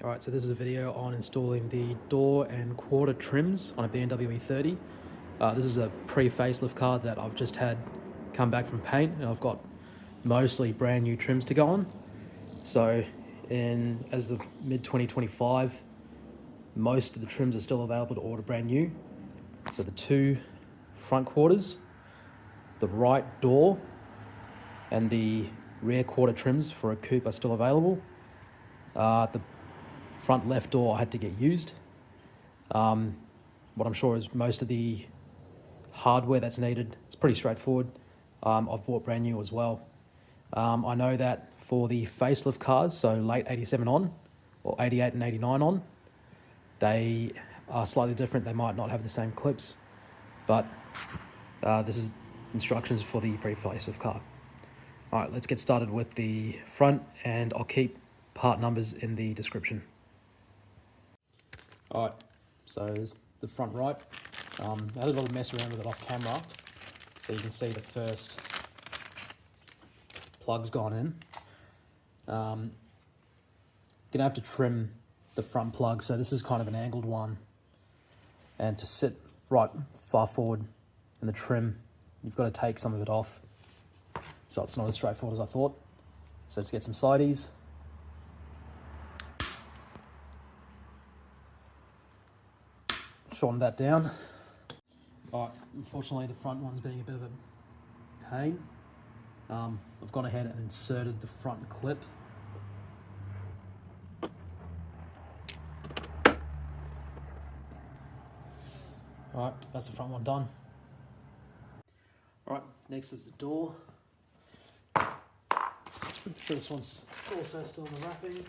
Alright, so this is a video on installing the door and quarter trims on a BMW E30. This is a pre-facelift car that I've just had come back from paint, and I've got mostly brand new trims to go on. So as of mid-2025, most of the trims are still available to order brand new. So the two front quarters, the right door, and the rear quarter trims for a coupe are still available. The front left door I had to get used. What I'm sure is most of the hardware that's needed, it's pretty straightforward. I've bought brand new as well. I know that for the facelift cars, so late 87 on, or 88 and 89 on, they are slightly different. They might not have the same clips, but this is instructions for the pre-facelift car. All right, let's get started with the front, and I'll keep part numbers in the description. All right, so there's the front right. I had a little mess around with it off camera, so you can see the first plug's gone in. Gonna have to trim the front plug, so this is kind of an angled one, and to sit right far forward in the trim, you've got to take some of it off, so it's not as straightforward as I thought. So let's get some sideys. Shorten that down. All right, unfortunately the front one's being a bit of a pain. I've gone ahead and inserted the front clip. All right, that's the front one done. All right, next is the door. So this one's also still in the wrapping.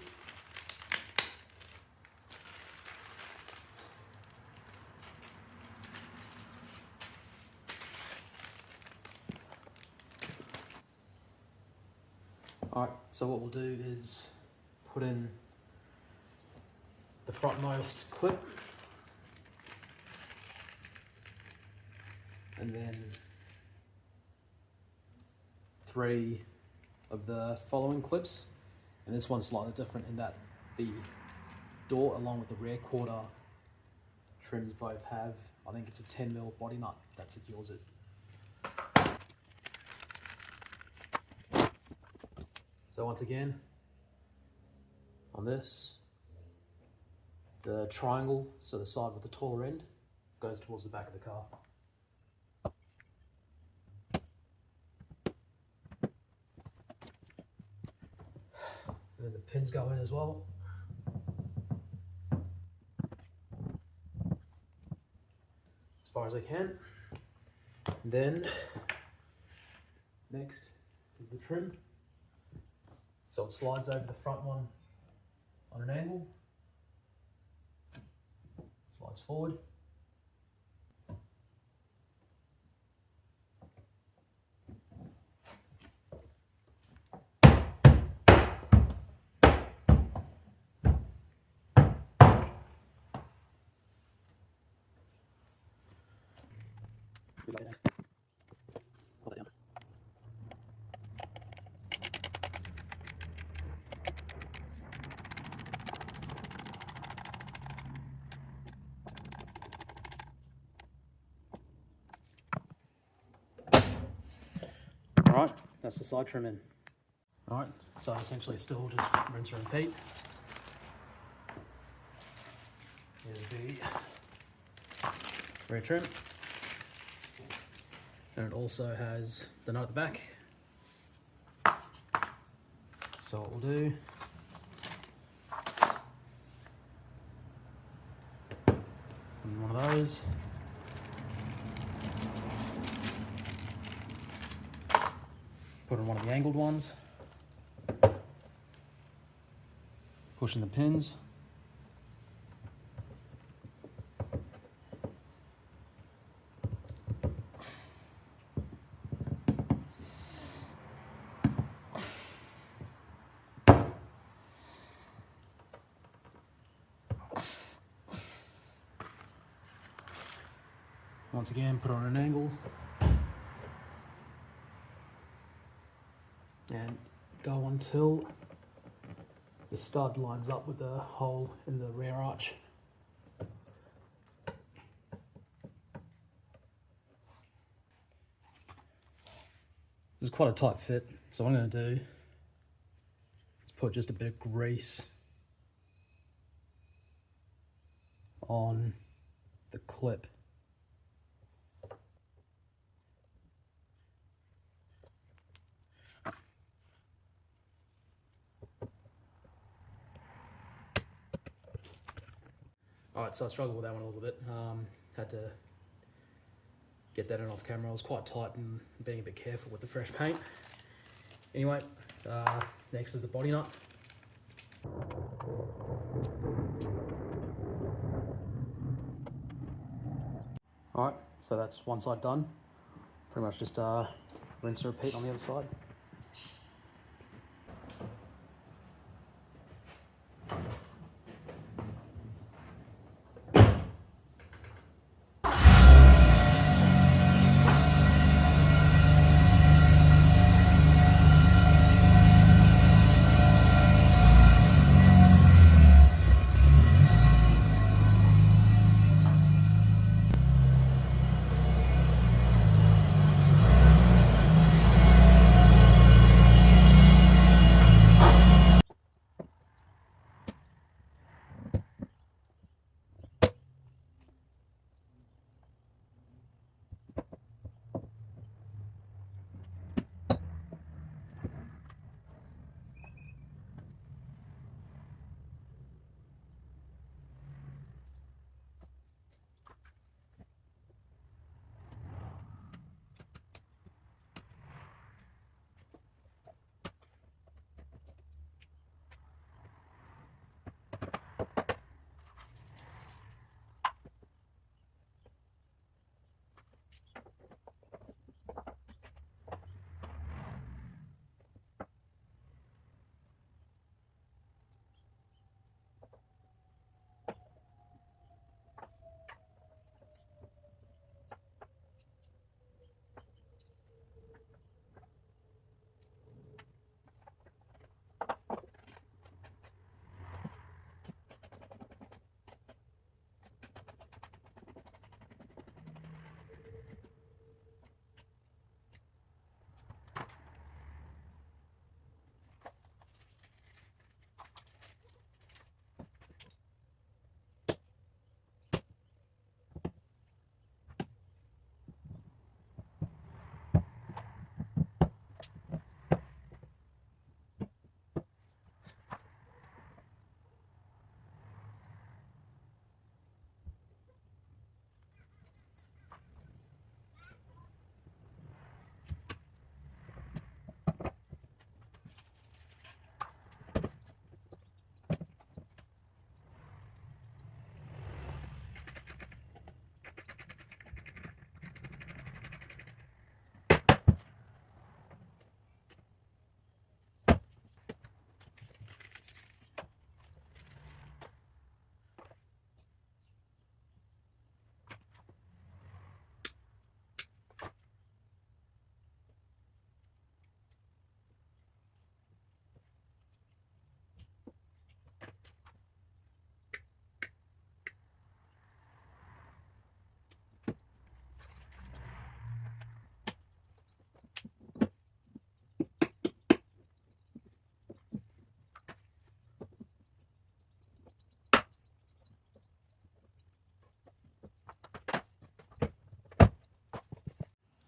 All right, so what we'll do is put in the frontmost clip, and then 3 of the following clips. And this one's slightly different in that the door along with the rear quarter trims both have, I think it's a 10mm body nut that secures it. So once again, on this, the triangle, so the side with the taller end, goes towards the back of the car. And then the pins go in as well. As far as I can. And then, next is the trim. So it slides over the front one on an angle, slides forward. All right, that's the side trim in. All right, so essentially still just rinse and repeat. Here's the rear trim. And it also has the nut at the back. So what we'll do, one of those. Put in one of the angled ones. Push in the pins. Once again, put on an angle. And go until the stud lines up with the hole in the rear arch. This is quite a tight fit, so what I'm going to do is put just a bit of grease on the clip. Alright, so I struggled with that one a little bit. Had to get that in off camera. I was quite tight and being a bit careful with the fresh paint. Anyway, next is the body nut. Alright, so that's one side done. Pretty much just rinse and repeat on the other side.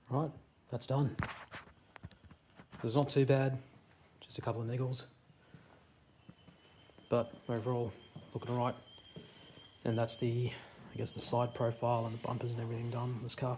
Right, that's done. It's not too bad, just a couple of niggles, but overall looking alright. And that's the, I guess, the side profile and the bumpers and everything done on this car.